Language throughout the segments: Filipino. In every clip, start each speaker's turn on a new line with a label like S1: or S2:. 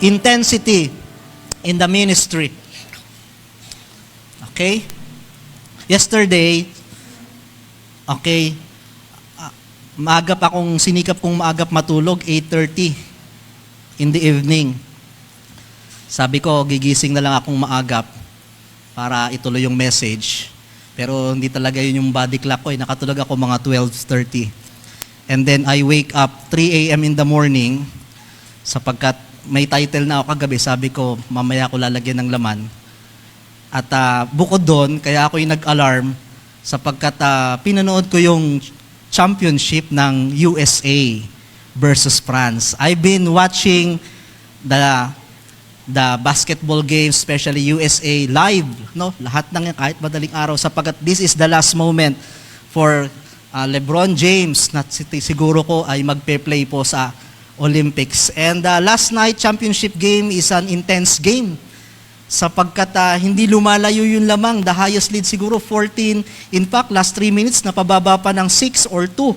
S1: intensity in the ministry. Okay? Yesterday, okay, sinikap kong maagap matulog, 8:30 in the evening. Sabi ko, gigising na lang akong maagap para ituloy yung message. Pero hindi talaga yun yung body clock ko. Nakatulog ako mga 12:30. And then I wake up 3 a.m. in the morning sapagkat may title na ako kagabi. Sabi ko, mamaya ko lalagyan ng laman. At bukod doon, kaya ako yung nag-alarm sapagkat pinanood ko yung championship ng USA versus France. I've been watching the basketball games, especially USA, live, no? Lahat ng yan, kahit madaling araw, sapagkat this is the last moment for LeBron James, na siguro ko ay magpe-play po sa Olympics. And last night championship game is an intense game, sapagkat hindi lumalayo yung lamang, the highest lead siguro 14, in fact last 3 minutes napababa pa ng 6 or 2.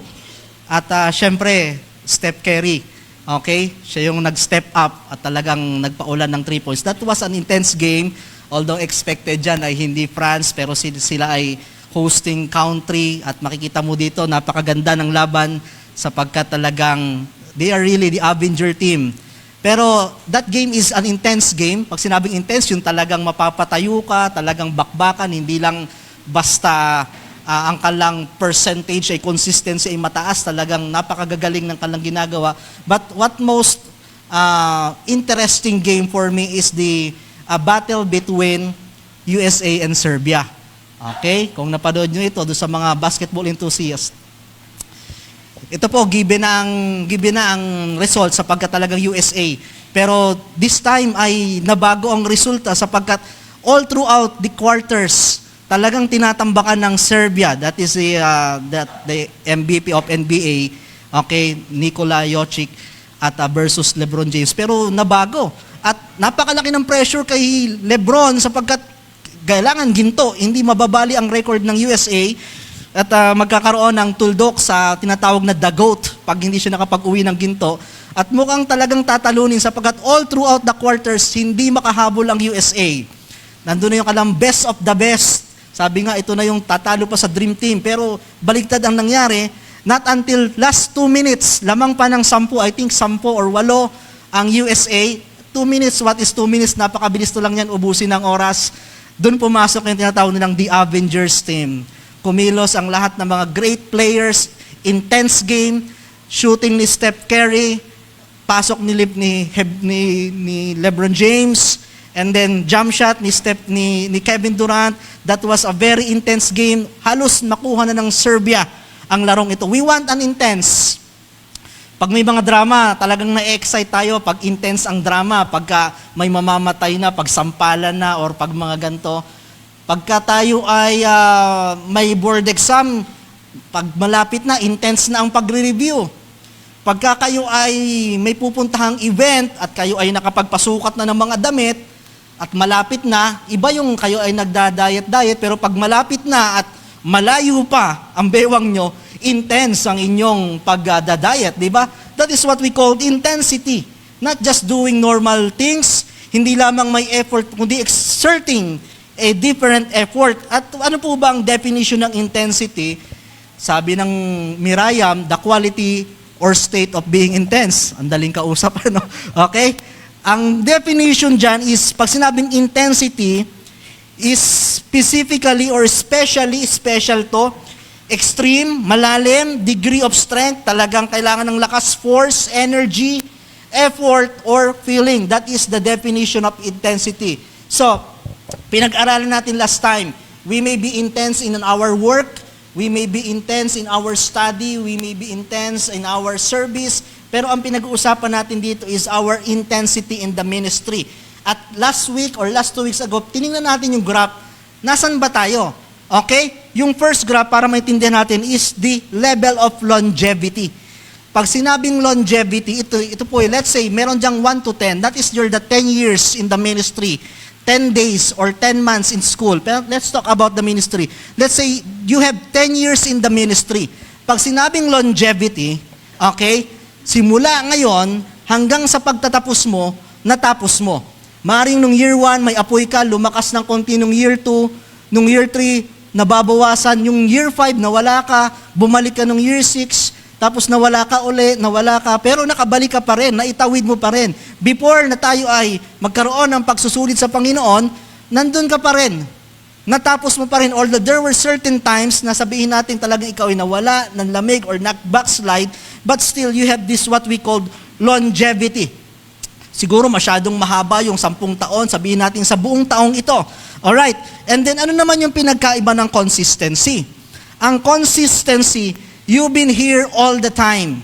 S1: At syempre, Steph Curry, okay? Siya yung nag-step up at talagang nagpaulan ng 3 points. That was an intense game, although expected dyan ay hindi France, pero sila ay hosting country at makikita mo dito, napakaganda ng laban sapagkat talagang they are really the Avenger team. Pero that game is an intense game. Pag sinabing intense, yung talagang mapapatayo ka, talagang bakbakan, hindi lang basta ang kalang percentage ay consistency ay mataas, talagang napakagagaling ng kalang ginagawa. But what most interesting game for me is the battle between USA and Serbia. Okay? Kung napanood nyo ito doon sa mga basketball enthusiasts, ito po, given na ang result sapagkat talagang USA. Pero this time ay nabago ang resulta sapagkat all throughout the quarters, talagang tinatambakan ng Serbia. That is the MVP of NBA, okay, Nikola Jokic at versus LeBron James. Pero nabago. At napakalaki ng pressure kay LeBron sapagkat kailangan ginto, hindi mababali ang record ng USA at magkakaroon ng tuldok sa tinatawag na the GOAT pag hindi siya nakapag-uwi ng ginto. At mukhang talagang tatalunin sapagkat all throughout the quarters, hindi makahabol ang USA. Nandun na yung kalang best of the best. Sabi nga, ito na yung tatalo pa sa Dream Team. Pero baligtad ang nangyari, not until last 2 minutes, lamang pa ng 10, I think 10 or 8 ang USA. 2 minutes, what is 2 minutes? Napakabilis to lang yan, ubusin ng oras. Doon pumasok yung tinatawag nilang the Avengers team. Kumilos ang lahat ng mga great players, intense game, shooting ni Steph Curry, pasok ni LeBron James, and then jump shot ni Kevin Durant. That was a very intense game. Halos makuha na ng Serbia ang larong ito. We want an intense. Pag may mga drama, talagang na-excite tayo pag intense ang drama, pagka may mamamatay na, pag sampalan na, or pag mga ganito. Pagka tayo ay may board exam, pag malapit na, intense na ang pagre-review. Pagka kayo ay may pupuntahang event at kayo ay nakapagpasukat na ng mga damit at malapit na, iba yung kayo ay nagda-diet-diet, pero pag malapit na at malayo pa ang bewang nyo, intense ang inyong pagda-diet, di ba? That is what we call intensity. Not just doing normal things, hindi lamang may effort, kundi exerting a different effort. At ano po ba ang definition ng intensity? Sabi ng Miriam, the quality or state of being intense. Ang daling kausap, ano? Okay? Ang definition dyan is, pag sinabing intensity, is specifically or specially, special to, extreme, malalim, degree of strength, talagang kailangan ng lakas, force, energy, effort, or feeling. That is the definition of intensity. So, pinag-aralan natin last time, we may be intense in our work, we may be intense in our study, we may be intense in our service, pero ang pinag-uusapan natin dito is our intensity in the ministry. At last week or last 2 weeks ago, tinignan natin yung graph, nasan ba tayo? Okay? Yung first graph, para maintindihan natin, is the level of longevity. Pag sinabing longevity, ito po, let's say, meron dyang 1 to 10, that is the 10 years in the ministry, 10 days or 10 months in school. Pero let's talk about the ministry. Let's say, you have 10 years in the ministry. Pag sinabing longevity, okay, simula ngayon, hanggang sa pagtatapos mo, natapos mo. Maring nung year 1, may apoy ka, lumakas ng konti nung year 2, nung year 3, nababawasan, yung year 5, nawala ka, bumalik ka nung year 6, tapos nawala ka uli, pero nakabalik ka pa rin, naitawid mo pa rin. Before na tayo ay magkaroon ng pagsusulit sa Panginoon, nandun ka pa rin. Natapos mo pa rin, although there were certain times na sabihin natin talagang ikaw ay nawala, nanlamig, or backslide, but still you have this what we called longevity. Siguro masyadong mahaba yung 10 taon, sabihin natin sa buong taong ito. Alright, and then ano naman yung pinagkaiba ng consistency? Ang consistency, you've been here all the time.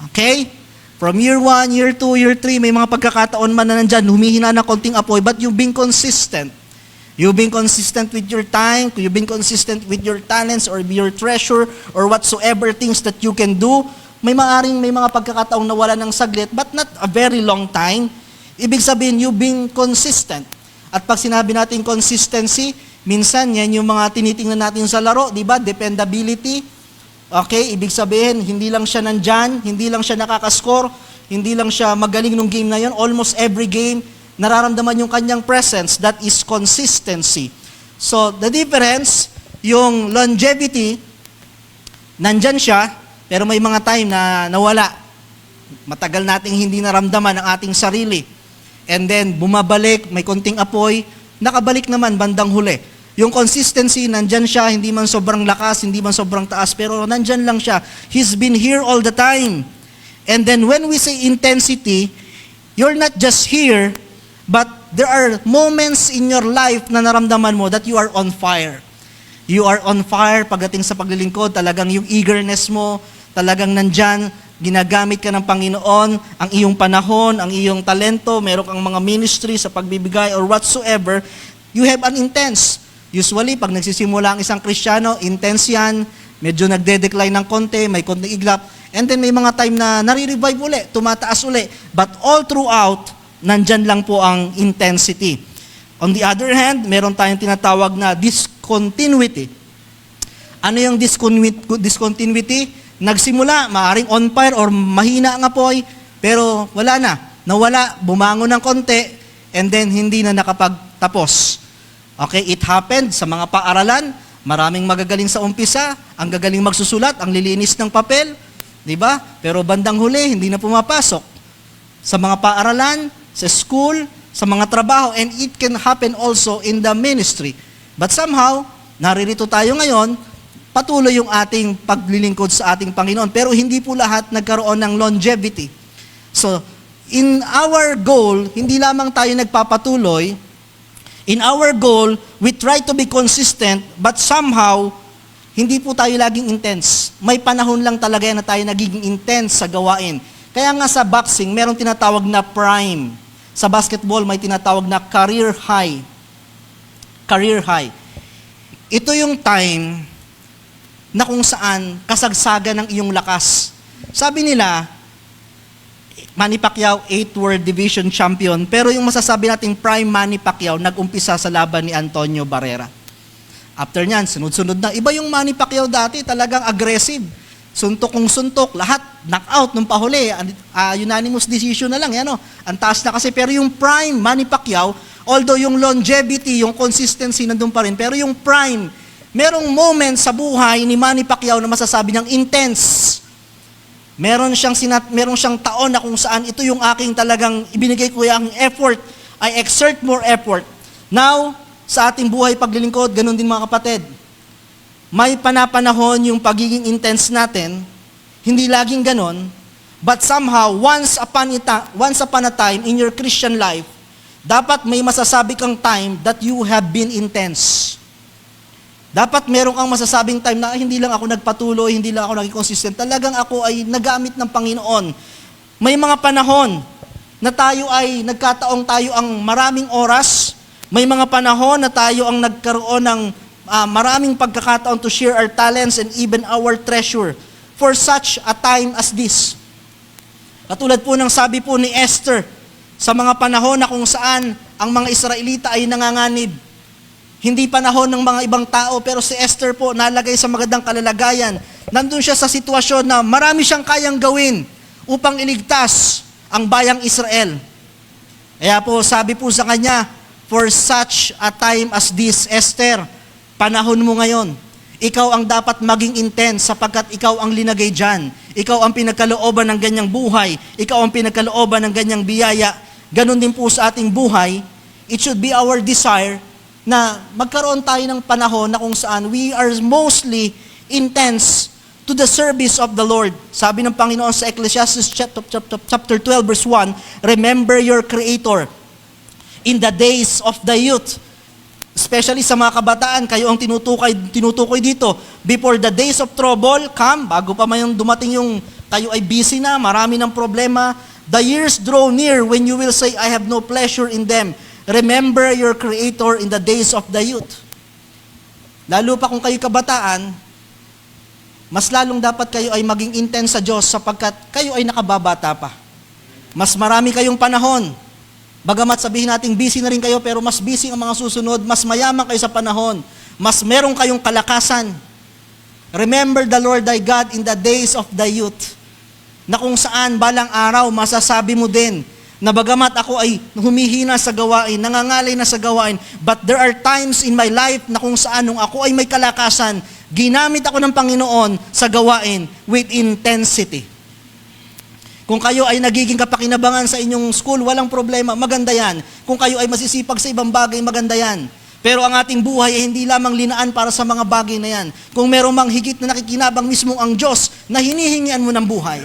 S1: Okay? From year 1, year 2, year 3, may mga pagkakataon man na nandyan, humihina na konting apoy, but you've been consistent. You've been consistent with your time, you've been consistent with your talents or your treasure or whatsoever things that you can do. May mga pagkakataong nawala ng saglit, but not a very long time. Ibig sabihin, you've been consistent. At pag sinabi natin consistency, minsan yan yung mga tinitingnan natin sa laro, di ba? Dependability. Okay, ibig sabihin, hindi lang siya nandyan, hindi lang siya nakakascore, hindi lang siya magaling nung game na yun. Almost every game, nararamdaman yung kanyang presence. That is consistency. So, the difference, yung longevity, nandyan siya, pero may mga time na nawala. Matagal nating hindi naramdaman ang ating sarili. And then, bumabalik, may konting apoy, nakabalik naman bandang huli. Yung consistency, nandyan siya, hindi man sobrang lakas, hindi man sobrang taas, pero nandyan lang siya. He's been here all the time. And then when we say intensity, you're not just here, but there are moments in your life na naramdaman mo that you are on fire. You are on fire pagdating sa paglilingkod, talagang yung eagerness mo, talagang nandyan, ginagamit ka ng Panginoon, ang iyong panahon, ang iyong talento, meron kang mga ministry sa pagbibigay or whatsoever, you have an intense. Usually, pag nagsisimula ang isang Kristiyano, intense yan, medyo nagde-decline ng konti, may konting iglap, and then may mga time na nare-revive uli, tumataas uli. But all throughout, nandyan lang po ang intensity. On the other hand, meron tayong tinatawag na discontinuity. Ano yung discontinuity? Nagsimula, maaaring on fire or mahina ang apoy, pero wala na. Nawala, bumangon ng konti, and then hindi na nakapagtapos. Okay, it happened sa mga paaralan, maraming magagaling sa umpisa, ang gagaling magsusulat, ang lilinis ng papel, di ba? Pero bandang huli, hindi na pumapasok. Sa mga paaralan, sa school, sa mga trabaho, and it can happen also in the ministry. But somehow, naririto tayo ngayon, patuloy yung ating paglilingkod sa ating Panginoon. Pero hindi po lahat nagkaroon ng longevity. So, in our goal, hindi lamang tayo nagpapatuloy. In our goal, we try to be consistent, but somehow, hindi po tayo laging intense. May panahon lang talaga yan na tayo nagiging intense sa gawain. Kaya nga sa boxing, merong tinatawag na prime. Sa basketball, may tinatawag na career high. Career high. Ito yung time na kung saan kasagsagan ng iyong lakas. Sabi nila, Manny Pacquiao, 8th World Division Champion, pero yung masasabi nating prime Manny Pacquiao, nag-umpisa sa laban ni Antonio Barrera. After nyan, sunod-sunod na. Iba yung Manny Pacquiao dati, talagang aggressive. Suntok kung suntok, lahat, knockout nung pahuli. Unanimous decision na lang, yan o. Ang taas na kasi, pero yung prime Manny Pacquiao, although yung longevity, yung consistency nandun pa rin, pero yung prime, merong moment sa buhay ni Manny Pacquiao na masasabi niyang intense. Meron siyang taon na kung saan ito yung aking talagang ibinigay ko yung effort. I exert more effort. Now, sa ating buhay paglilingkod, ganun din mga kapatid. May panapanahon yung pagiging intense natin, hindi laging ganun, but somehow, once upon a time in your Christian life, dapat may masasabi kang time that you have been intense. Dapat meron kang masasabing time na hindi lang ako nagpatuloy, hindi lang ako naging consistent. Talagang ako ay nagamit ng Panginoon. May mga panahon na tayo ay nagkataong tayo ang maraming oras. May mga panahon na tayo ang nagkaroon ng maraming pagkakataon to share our talents and even our treasure for such a time as this. Katulad po ng sabi po ni Esther, sa mga panahon na kung saan ang mga Israelita ay nanganganib. Hindi panahon ng mga ibang tao, pero si Esther po nalagay sa magandang kalalagayan. Nandun siya sa sitwasyon na marami siyang kayang gawin upang iligtas ang bayang Israel. Kaya po, sabi po sa kanya, for such a time as this, Esther, panahon mo ngayon. Ikaw ang dapat maging intense sapagkat ikaw ang linagay dyan. Ikaw ang pinagkalooban ng ganyang buhay. Ikaw ang pinagkalooban ng ganyang biyaya. Ganon din po sa ating buhay. It should be our desire na magkaroon tayo ng panahon na kung saan we are mostly intense to the service of the Lord. Sabi ng Panginoon sa Ecclesiastes chapter 12 verse 1, remember your Creator in the days of the youth. Especially sa mga kabataan, kayo ang tinutukoy dito. Before the days of trouble come, bago pa man yung dumating yung kayo ay busy na, marami ng problema. The years draw near when you will say, I have no pleasure in them. Remember your Creator in the days of the youth. Lalo pa kung kayo kabataan, mas lalong dapat kayo ay maging intense sa Diyos sapagkat kayo ay nakababata pa. Mas marami kayong panahon. Bagamat sabihin natin busy na rin kayo, pero mas busy ang mga susunod, mas mayaman kayo sa panahon, mas meron kayong kalakasan. Remember the Lord thy God in the days of the youth, na kung saan balang araw masasabi mo din, na bagamat ako ay humihina sa gawain, nangangalay na sa gawain, but there are times in my life na kung saan nung ako ay may kalakasan, ginamit ako ng Panginoon sa gawain with intensity. Kung kayo ay nagiging kapakinabangan sa inyong school, walang problema, maganda yan. Kung kayo ay masisipag sa ibang bagay, maganda yan. Pero ang ating buhay ay hindi lamang linaan para sa mga bagay na yan. Kung merong mang higit na nakikinabang mismo ang Diyos na hinihingian mo ng buhay.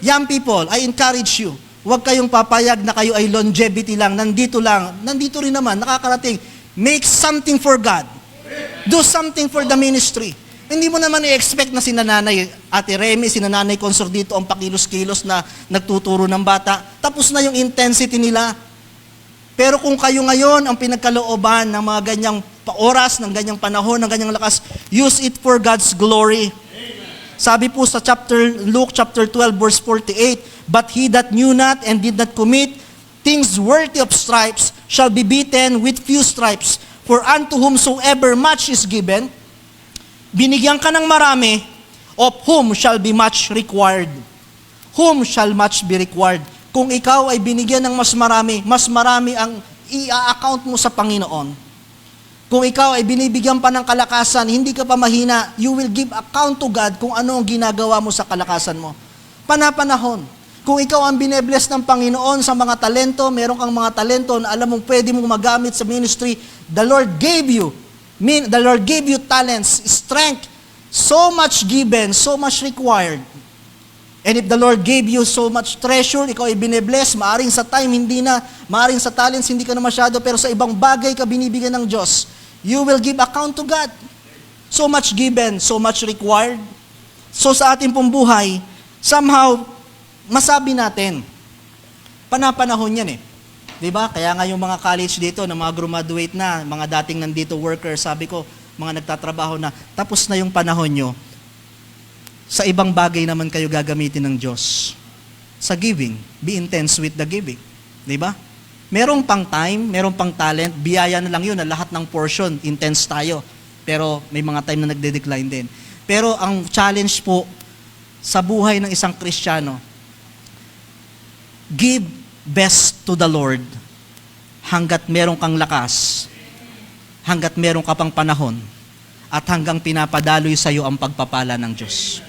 S1: Young people, I encourage you, huwag kayong papayag na kayo ay longevity lang, nandito rin naman, nakakarating. Make something for God. Do something for the ministry. Hindi mo naman i-expect na si Nanay Ate Remy, si Nanay Consor dito ang pakilos-kilos na nagtuturo ng bata. Tapos na yung intensity nila. Pero kung kayo ngayon ang pinagkalooban ng mga ganyang oras, ng ganyang panahon, ng ganyang lakas, use it for God's glory. Amen. Sabi po sa Luke chapter 12 verse 48, but he that knew not and did not commit things worthy of stripes shall be beaten with few stripes. For unto whomsoever much is given, binigyan ka ng marami, of whom shall be much required. Whom shall much be required? Kung ikaw ay binigyan ng mas marami ang i-account mo sa Panginoon. Kung ikaw ay binibigyan pa ng kalakasan, hindi ka pa mahina, you will give account to God kung ano ang ginagawa mo sa kalakasan mo. Panapanahon. Kung ikaw ang binebless ng Panginoon sa mga talento, meron kang mga talento na alam mong pwede mong magamit sa ministry, the Lord gave you talents, strength, so much given, so much required. And if the Lord gave you so much treasure, ikaw ay binibless, maaring sa time hindi na, maaring sa talents hindi ka na masyado, pero sa ibang bagay ka binibigyan ng Diyos, you will give account to God. So much given, so much required. So sa ating pong buhay, somehow, masabi natin, panapanahon yan eh. Diba? Kaya nga yung mga college dito, na mga graduate na, mga dating nandito workers, sabi ko, mga nagtatrabaho na, tapos na yung panahon nyo, sa ibang bagay naman kayo gagamitin ng Diyos. Sa giving, be intense with the giving. Diba? Merong pang time, merong pang talent, biyaya na lang yun, na lahat ng portion, intense tayo. Pero may mga time na nagde-decline din. Pero ang challenge po, sa buhay ng isang Kristiyano, give best to the Lord hanggat meron kang lakas, hanggat meron ka pang panahon, at hanggang pinapadaloy sa iyo ang pagpapala ng Diyos.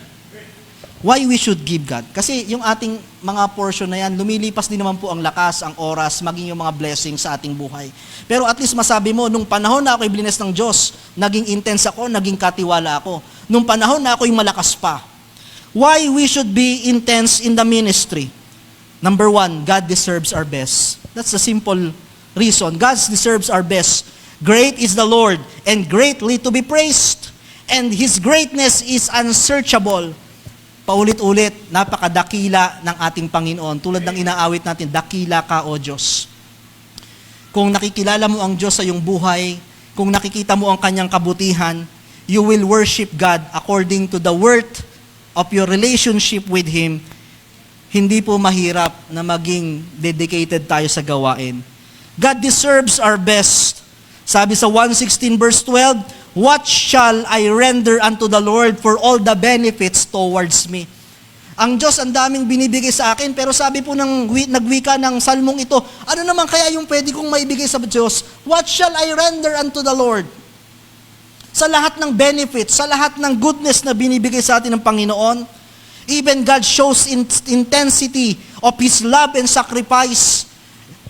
S1: Why we should give God? Kasi yung ating mga portion na yan, lumilipas din naman po ang lakas, ang oras, maging yung mga blessings sa ating buhay. Pero at least masabi mo, nung panahon na ako'y blines ng Diyos, naging intense ako, naging katiwala ako. Nung panahon na ako'y malakas pa. Why we should be intense in the ministry? Number one, God deserves our best. That's the simple reason. God deserves our best. Great is the Lord, and greatly to be praised. And His greatness is unsearchable. Paulit-ulit, napakadakila ng ating Panginoon. Tulad ng inaawit natin, dakila ka, O Diyos. Kung nakikilala mo ang Diyos sa iyong buhay, kung nakikita mo ang Kanyang kabutihan, you will worship God according to the worth of your relationship with Him. Hindi po mahirap na maging dedicated tayo sa gawain. God deserves our best. Sabi sa 116 verse 12, what shall I render unto the Lord for all the benefits towards me? Ang Diyos ang daming binibigay sa akin, pero sabi po nagwika ng salmong ito, ano naman kaya yung pwede kong maibigay sa Diyos? What shall I render unto the Lord? Sa lahat ng benefits, sa lahat ng goodness na binibigay sa atin ng Panginoon, even God shows intensity of His love and sacrifice.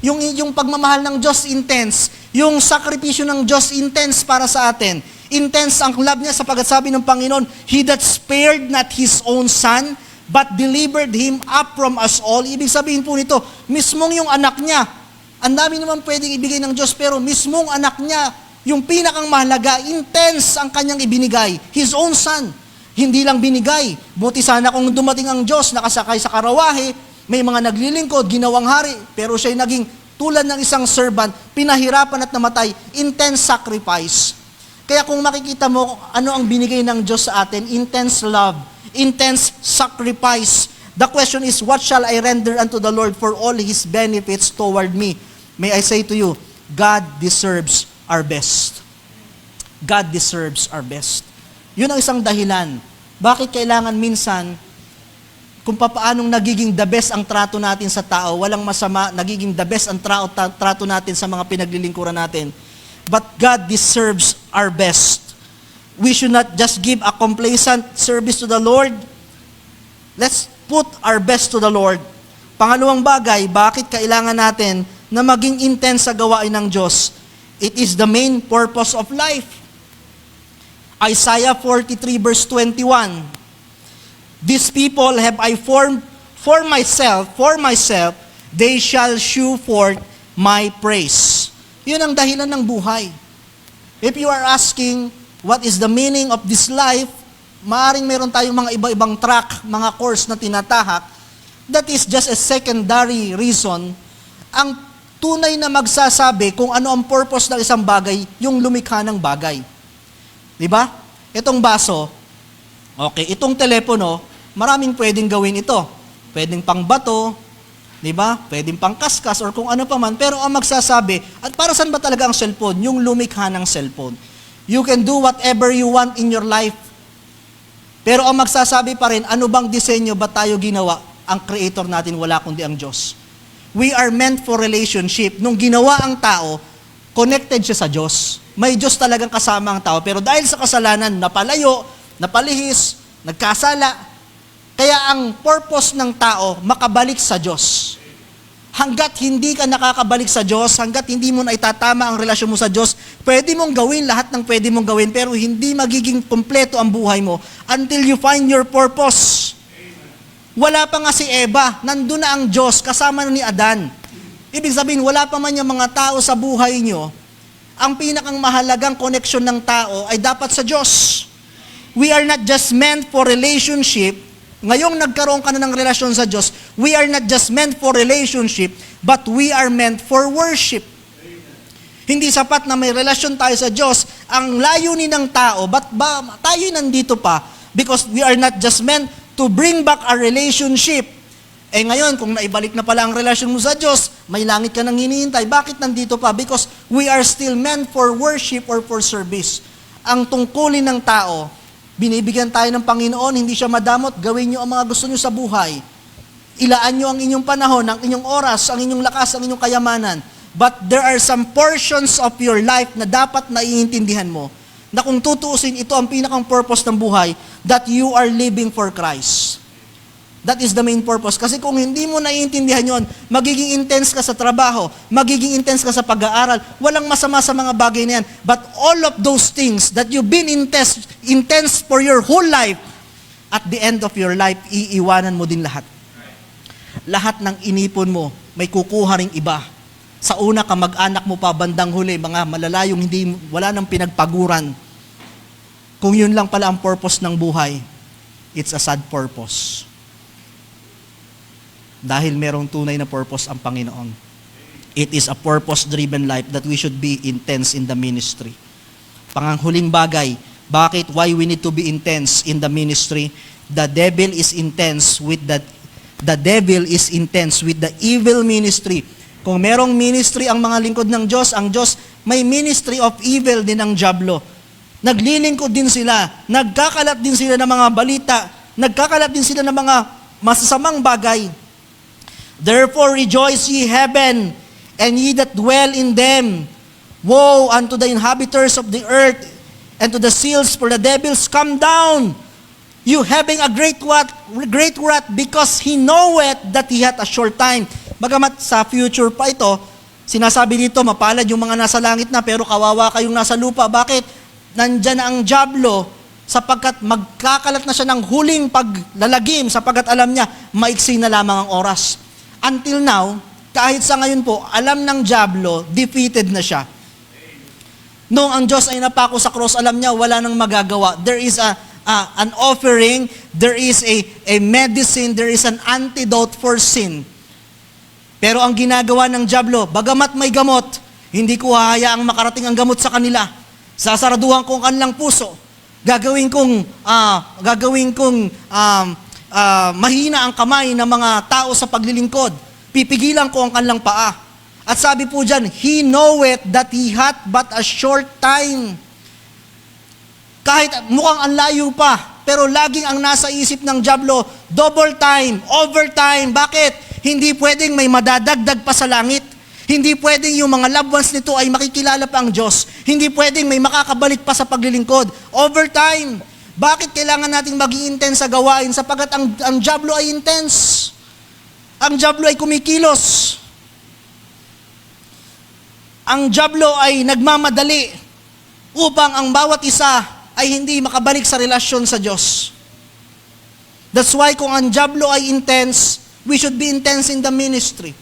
S1: Yung pagmamahal ng Diyos intense, yung sakripisyo ng Diyos intense para sa atin. Intense ang love niya sapagkat sabi ng Panginoon, He that spared not His own Son, but delivered Him up from us all. Ibig sabihin po nito, mismong yung anak niya, ang dami naman pwedeng ibigay ng Diyos, pero mismong anak niya, yung pinakang mahalaga, intense ang kanyang ibinigay, His own Son. Hindi lang binigay, buti sana kung dumating ang Diyos, nakasakay sa karawahe, may mga naglilingkod, ginawang hari, pero siya'y naging tulad ng isang servant, pinahirapan at namatay, intense sacrifice. Kaya kung makikita mo ano ang binigay ng Diyos sa atin, intense love, intense sacrifice. The question is, what shall I render unto the Lord for all His benefits toward me? May I say to you, God deserves our best. God deserves our best. Yun ang isang dahilan. Bakit kailangan minsan, kung paanong nagiging the best ang trato natin sa tao, walang masama, nagiging the best ang trato natin sa mga pinaglilingkuran natin. But God deserves our best. We should not just give a complacent service to the Lord. Let's put our best to the Lord. Pangalawang bagay, bakit kailangan natin na maging intense sa gawain ng Diyos? It is the main purpose of life. Isaiah 43 verse 21. These people have I formed for myself, they shall shew forth my praise. Yun ang dahilan ng buhay. If you are asking, what is the meaning of this life? Maaring meron tayong mga iba-ibang track, mga course na tinatahak. That is just a secondary reason. Ang tunay na magsasabi kung ano ang purpose ng isang bagay, yung lumikha ng bagay. Diba? Itong baso, okay, itong telepono, maraming pwedeng gawin ito. Pwedeng pang bato, di ba? Pwedeng pang kaskas or kung ano pa man. Pero ang magsasabi, at para saan ba talaga ang cellphone? Yung lumikha ng cellphone. You can do whatever you want in your life. Pero ang magsasabi pa rin, ano bang disenyo ba tayo ginawa? Ang creator natin, wala kundi ang Diyos. We are meant for relationship. Nung ginawa ang tao, connected siya sa Diyos. May Diyos talagang kasama ang tao. Pero dahil sa kasalanan, napalayo, napalihis, nagkasala. Kaya ang purpose ng tao, makabalik sa Diyos. Hanggat hindi ka nakakabalik sa Diyos, hanggat hindi mo na itatama ang relasyon mo sa Diyos, pwede mong gawin lahat ng pwede mong gawin, pero hindi magiging kompleto ang buhay mo until you find your purpose. Wala pa nga si Eva, nandun na ang Diyos, kasama na ni Adan. Ibig sabihin, wala pa man yung mga tao sa buhay nyo, ang pinakang mahalagang koneksyon ng tao ay dapat sa Diyos. We are not just meant for relationship. Ngayong nagkaroon ka na ng relasyon sa Diyos, we are not just meant for relationship, but we are meant for worship. Hindi sapat na may relasyon tayo sa Diyos. Ang layunin ng tao, ba't ba tayo nandito pa? Because we are not just meant to bring back our relationship. Eh ngayon, kung naibalik na pala ang relasyon mo sa Diyos, may langit ka nang hinihintay. Bakit nandito pa? Because we are still meant for worship or for service. Ang tungkulin ng tao, binibigyan tayo ng Panginoon, hindi siya madamot, gawin niyo ang mga gusto niyo sa buhay. Ilaan niyo ang inyong panahon, ang inyong oras, ang inyong lakas, ang inyong kayamanan. But there are some portions of your life na dapat naiintindihan mo, na kung tutuusin, ito ang pinakang purpose ng buhay, that you are living for Christ. That is the main purpose. Kasi kung hindi mo naiintindihan yon, magiging intense ka sa trabaho, magiging intense ka sa pag-aaral, walang masama sa mga bagay na yan. But all of those things that you've been intense for your whole life, at the end of your life, iiwanan mo din lahat. Lahat ng inipon mo, may kukuha ring iba. Sa una ka mag-anak mo pa, bandang huli, mga malalayong wala nang pinagpaguran. Kung yun lang pala ang purpose ng buhay, it's a sad purpose. Dahil merong tunay na purpose ang Panginoon. It is a purpose-driven life that we should be intense in the ministry. Panghuling bagay, why we need to be intense in the ministry? The devil is intense with the evil ministry. Kung merong ministry ang mga lingkod ng Diyos, ang Diyos may ministry of evil din ang dyablo. Naglilingkod din sila, nagkakalat din sila ng mga balita, nagkakalat din sila ng mga masasamang bagay. Therefore rejoice ye heaven, and ye that dwell in them. Woe unto the inhabitants of the earth, and to the seals, for the devils come down. You having a great wrath, because he knoweth that he hath a short time. Bagamat sa future pa ito, sinasabi dito, mapalad yung mga nasa langit na, pero kawawa kayong nasa lupa. Bakit? Nandyan na ang dyablo, sapagkat magkakalat na siya ng huling paglalagim, sapagkat alam niya, maiksi na lamang ang oras. Until now, kahit sa ngayon po, alam ng dyablo, defeated na siya. Noong ang Diyos ay napako sa cross, alam niya, wala nang magagawa. There is an offering, there is a medicine, there is an antidote for sin. Pero ang ginagawa ng dyablo, bagamat may gamot, hindi ko hahayaang makarating ang gamot sa kanila. Sasaraduhan ko ang kanilang puso. Gagawin kong mahina ang kamay ng mga tao sa paglilingkod. Pipigilan ko ang kanilang paa. At sabi po dyan, he knoweth that he hath but a short time. Kahit mukhang ang layo pa, pero laging ang nasa isip ng dyablo, double time, overtime. Bakit? Hindi pwedeng may madadagdag pa sa langit. Hindi pwedeng yung mga loved ones nito ay makikilala pa ang Diyos. Hindi pwedeng may makakabalik pa sa paglilingkod. Overtime. Bakit kailangan nating maging intense sa gawain? Sapagkat ang dyablo ay intense. Ang dyablo ay kumikilos. Ang dyablo ay nagmamadali upang ang bawat isa ay hindi makabalik sa relasyon sa Diyos. That's why kung ang dyablo ay intense, we should be intense in the ministry.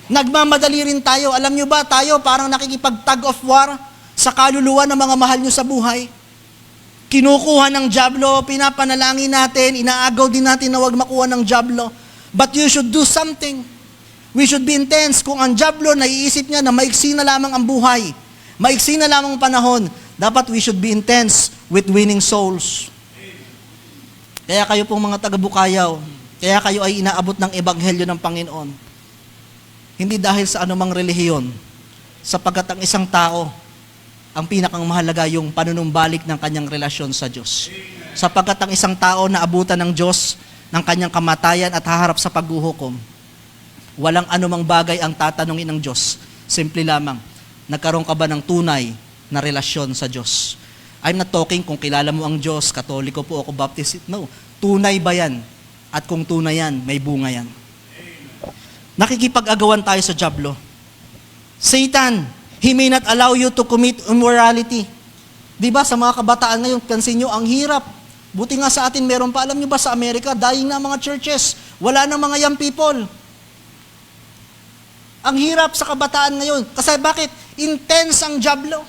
S1: Nagmamadali rin tayo. Alam nyo ba, tayo parang nakikipag-tug of war sa kaluluwa ng mga mahal nyo sa buhay. Kinukuha ng dyablo, pinapanalangin natin, inaagaw din natin na huwag makuha ng dyablo. But you should do something. We should be intense. Kung ang dyablo, naiisip niya na maiksi na lamang ang buhay, maiksi na lamang ang panahon, dapat we should be intense with winning souls. Kaya kayo pong mga taga-Bukayaw, kaya kayo ay inaabot ng ebanghelyo ng Panginoon. Hindi dahil sa anumang relihiyon, sapagkat ang isang tao, ang pinakang mahalaga yung panunumbalik ng kanyang relasyon sa Diyos. Sapagkat ang isang tao na abutan ng Diyos ng kanyang kamatayan at haharap sa paghuhukom, walang anumang bagay ang tatanungin ng Diyos. Simple lamang, nagkaroon ka ba ng tunay na relasyon sa Diyos? I'm not talking kung kilala mo ang Diyos, Katoliko po ako, Baptist. No, tunay ba yan? At kung tunay yan, may bunga yan. Nakikipag-agawan tayo sa dyablo. Satan, he may not allow you to commit immorality. Di ba sa mga kabataan ngayon, pansin nyo, ang hirap. Buti nga sa atin, meron pa, alam nyo ba sa Amerika, dying na mga churches. Wala na mga young people. Ang hirap sa kabataan ngayon. Kasi bakit? Intense ang dyablo.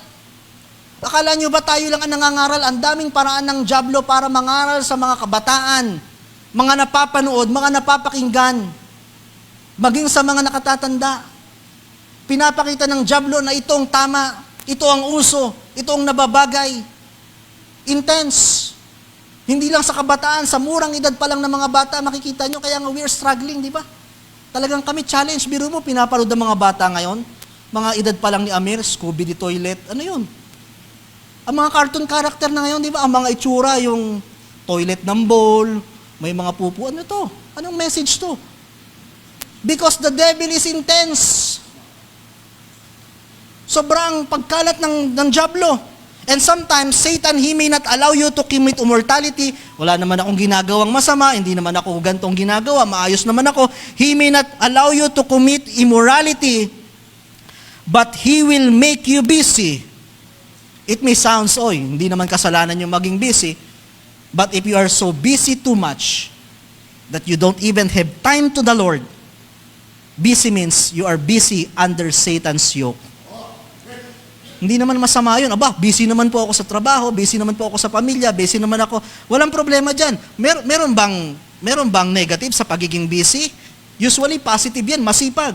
S1: Akala nyo ba tayo lang ang nangangaral? Ang daming paraan ng dyablo para mangaral sa mga kabataan, mga napapanood, mga napapakinggan, maging sa mga nakatatanda. Pinapakita ng dyablo na ito ang tama, ito ang uso, ito ang nababagay. Intense. Hindi lang sa kabataan, sa murang edad pa lang ng mga bata, makikita nyo, kaya nga we're struggling, di ba? Talagang kami challenge, biro mo, pinapanood ng mga bata ngayon, mga edad pa lang ni Amir, Scooby the Toilet, ano yun? Ang mga cartoon character na ngayon, di ba? Ang mga itsura, yung toilet ng bowl, may mga pupu, ano to? Anong message to? Because the devil is intense. Sobrang pagkalat ng dyablo. And sometimes, Satan, he may not allow you to commit immortality. Wala naman akong ginagawang masama, hindi naman ako gantong ginagawa, maayos naman ako. He may not allow you to commit immorality, but he will make you busy. It may sound, hindi naman kasalanan yung maging busy, but if you are so busy too much, that you don't even have time to the Lord, busy means you are busy under Satan's yoke. Hindi naman masama yun. Aba, busy naman po ako sa trabaho, busy naman po ako sa pamilya, busy naman ako. Walang problema dyan. Meron bang negative sa pagiging busy? Usually, positive yan, masipag.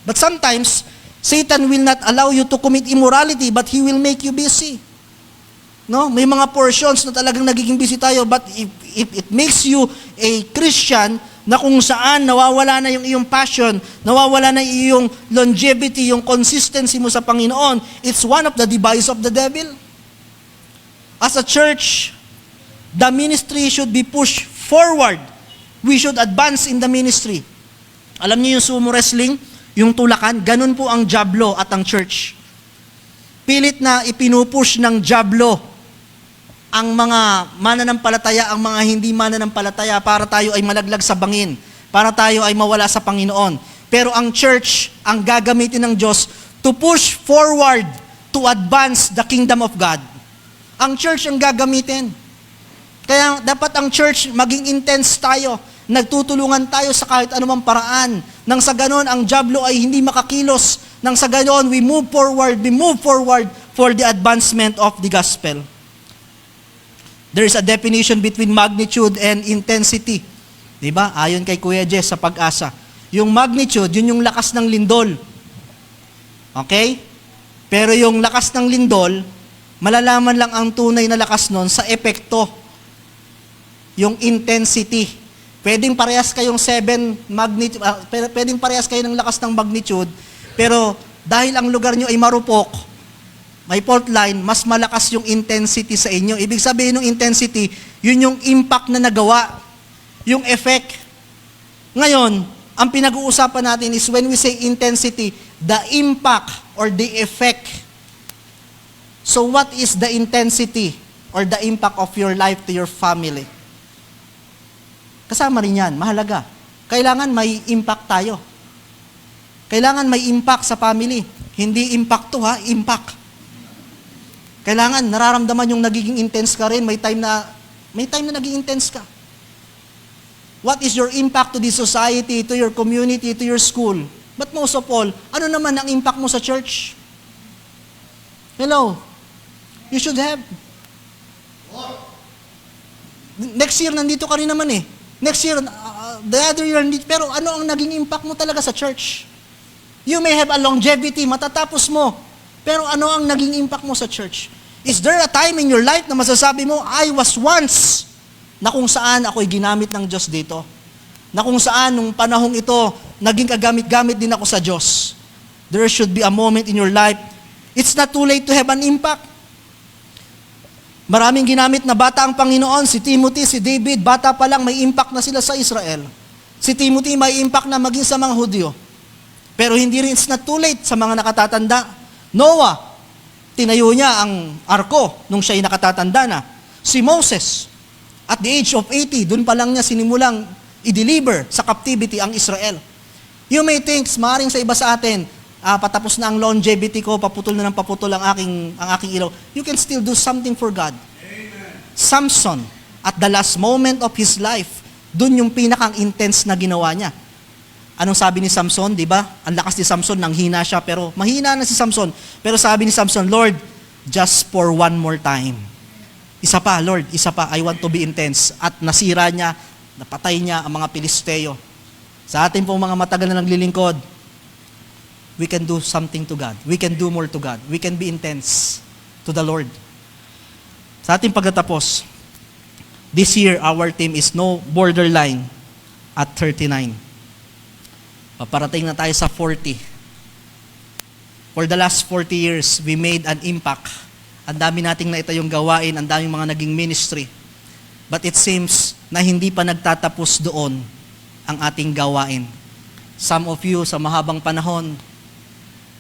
S1: But sometimes, Satan will not allow you to commit immorality, but he will make you busy. No? May mga portions na talagang nagiging busy tayo, but if it makes you a Christian, na kung saan nawawala na yung iyong passion, nawawala na yung longevity, yung consistency mo sa Panginoon, it's one of the device of the devil. As a church, the ministry should be pushed forward We should advance in the ministry. Alam niyo yung sumo wrestling, yung tulakan, ganun po ang jablo at ang church. Pilit na ipinupush ng jablo ang mga mananampalataya, ang mga hindi mananampalataya para tayo ay malaglag sa bangin, para tayo ay mawala sa Panginoon. Pero ang church, ang gagamitin ng Diyos to push forward, to advance the kingdom of God. Ang church ang gagamitin. Kaya dapat ang church maging intense tayo. Nagtutulungan tayo sa kahit anumang paraan. Nang sa ganon, ang jablo ay hindi makakilos. Nang sa ganon, we move forward for the advancement of the gospel. There is a definition between magnitude and intensity. Diba? Ayon kay Kuya Jess sa Pag-asa. Yung magnitude, yun yung lakas ng lindol. Okay? Pero yung lakas ng lindol, malalaman lang ang tunay na lakas nun sa epekto. Yung intensity. Pwedeng parehas kayong 7 magnitude, pwedeng parehas kayo ng lakas ng magnitude, pero dahil ang lugar nyo ay marupok, may fault line, mas malakas yung intensity sa inyo. Ibig sabihin ng intensity, yun yung impact na nagawa, yung effect. Ngayon, ang pinag-uusapan natin is when we say intensity, the impact or the effect. So what is the intensity or the impact of your life to your family? Kasama rin yan, mahalaga. Kailangan may impact tayo. Kailangan may impact sa family. Hindi impact to ha, impact. Kailangan nararamdaman yung nagiging intense ka rin. May time na naging intense ka. What is your impact to the society, to your community, to your school? But most of all, ano naman ang impact mo sa church? Hello? You should have. Next year, nandito ka rin naman eh. Next year, the other year, pero ano ang naging impact mo talaga sa church? You may have a longevity, matatapos mo, pero ano ang naging impact mo sa church? Is there a time in your life na masasabi mo, I was once, na kung saan ako'y ginamit ng Diyos dito? Na kung saan, nung panahong ito, naging kagamit-gamit din ako sa Diyos? There should be a moment in your life. It's not too late to have an impact. Maraming ginamit na bata ang Panginoon, si Timothy, si David, bata pa lang, may impact na sila sa Israel. Si Timothy may impact na maging sa mga Hudyo. Pero hindi rin, it's not too late sa mga nakatatanda. Noah, tinayo niya ang arko nung siya'y nakatatanda na. Si Moses, at the age of 80, dun pa lang niya sinimulang i-deliver sa captivity ang Israel. You may think, maaaring sa iba sa atin, patapos na ang longevity ko, paputol na ng paputol ang aking ilaw. You can still do something for God. Amen. Samson, at the last moment of his life, dun yung pinakang-intense na ginawa niya. Anong sabi ni Samson, di ba? Ang lakas ni Samson, nanghina siya, pero mahina na si Samson. Pero sabi ni Samson, Lord, just for one more time. Isa pa, Lord, isa pa, I want to be intense. At nasira niya, napatay niya ang mga Pilisteo. Sa atin pong mga matagal na naglilingkod, we can do something to God. We can do more to God. We can be intense to the Lord. Sa ating pagtatapos, this year, our team is no borderline at 39. Paparating na tayo sa 40. For the last 40 years, we made an impact. Ang dami nating naitayong gawain, ang daming mga naging ministry. But it seems na hindi pa nagtatapos doon ang ating gawain. Some of you, sa mahabang panahon,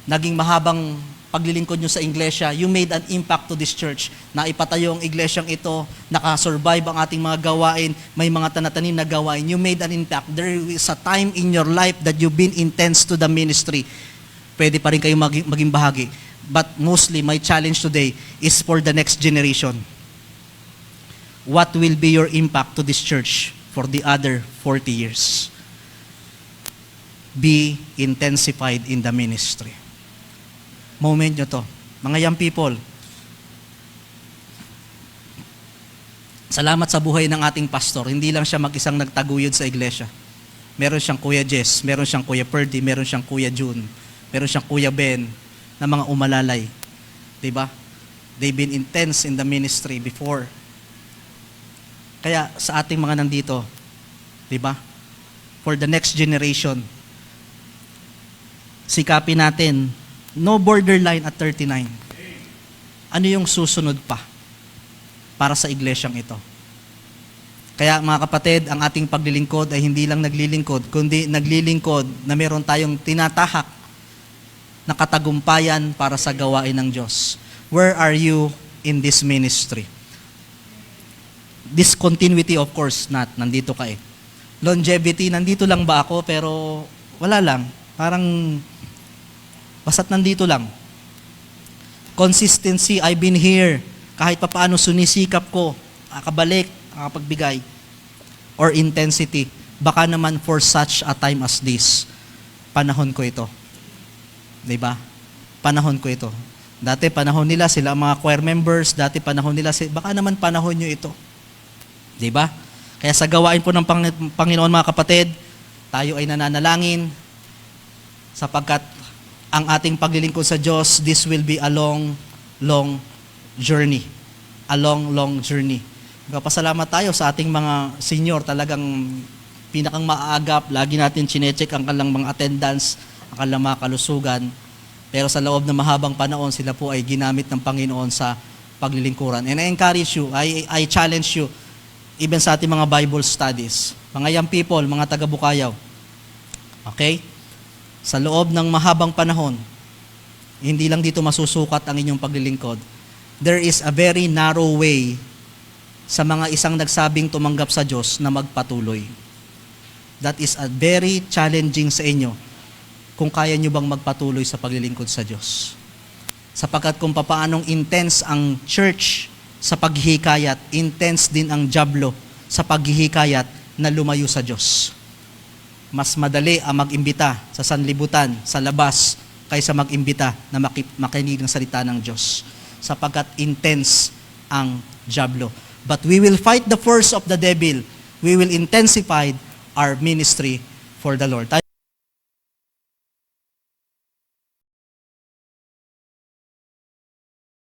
S1: naging mahabang paglilingkod nyo sa iglesia, you made an impact to this church. Naipatayo ang iglesyang ito, nakasurvive ang ating mga gawain, may mga tanatanin na gawain. You made an impact. There is a time in your life that you've been intense to the ministry. Pwede pa rin kayo maging bahagi. But mostly, my challenge today is for the next generation. What will be your impact to this church for the other 40 years? Be intensified in the ministry. Moment nyo to. Mga young people, salamat sa buhay ng ating pastor. Hindi lang siya mag-isang nagtaguyod sa iglesia. Meron siyang Kuya Jess, meron siyang Kuya Perdy, meron siyang Kuya June, meron siyang Kuya Ben, na mga umalalay. Diba? They've been intense in the ministry before. Kaya sa ating mga nandito, diba? For the next generation, sikapin natin, no borderline at 39. Ano yung susunod pa para sa iglesyang ito? Kaya mga kapatid, ang ating paglilingkod ay hindi lang naglilingkod, kundi naglilingkod na meron tayong tinatahak na katagumpayan para sa gawain ng Diyos. Where are you in this ministry? Discontinuity, of course, not. Nandito ka eh. Longevity, nandito lang ba ako? Pero wala lang. Parang basta't nandito lang. Consistency, I've been here. Kahit papaano sunisikap ko, nakabalik, nakapagbigay. Or intensity, baka naman for such a time as this, panahon ko ito. Diba? Panahon ko ito. Dati panahon nila, sila ang mga choir members, dati panahon nila, baka naman panahon nyo ito. Diba? Kaya sa gawain po ng Panginoon mga kapatid, tayo ay nananalangin sapagkat ang ating paglilingkod sa Diyos, this will be a long, long journey. A long, long journey. Magpasalamat tayo sa ating mga senior, talagang pinakang maaagap, lagi natin chinecheck ang kanilang mga attendance, ang kanilang mga kalusugan. Pero sa loob ng mahabang panahon, sila po ay ginamit ng Panginoon sa paglilingkuran. And I encourage you, I challenge you, even sa ating mga Bible studies, mga young people, mga taga-Bukayaw, okay? Sa loob ng mahabang panahon, hindi lang dito masusukat ang inyong paglilingkod. There is a very narrow way sa mga isang nagsabing tumanggap sa Diyos na magpatuloy. That is a very challenging sa inyo kung kaya nyo bang magpatuloy sa paglilingkod sa Diyos. Sapagkat kung papaanong intense ang church sa paghihikayat, intense din ang diablo sa paghihikayat na lumayo sa Diyos. Mas madali ang mag-imbita sa sanlibutan, sa labas, kaysa mag-imbita na makinig ng salita ng Diyos. Sapagkat intense ang diablo. But we will fight the force of the devil. We will intensify our ministry for the Lord.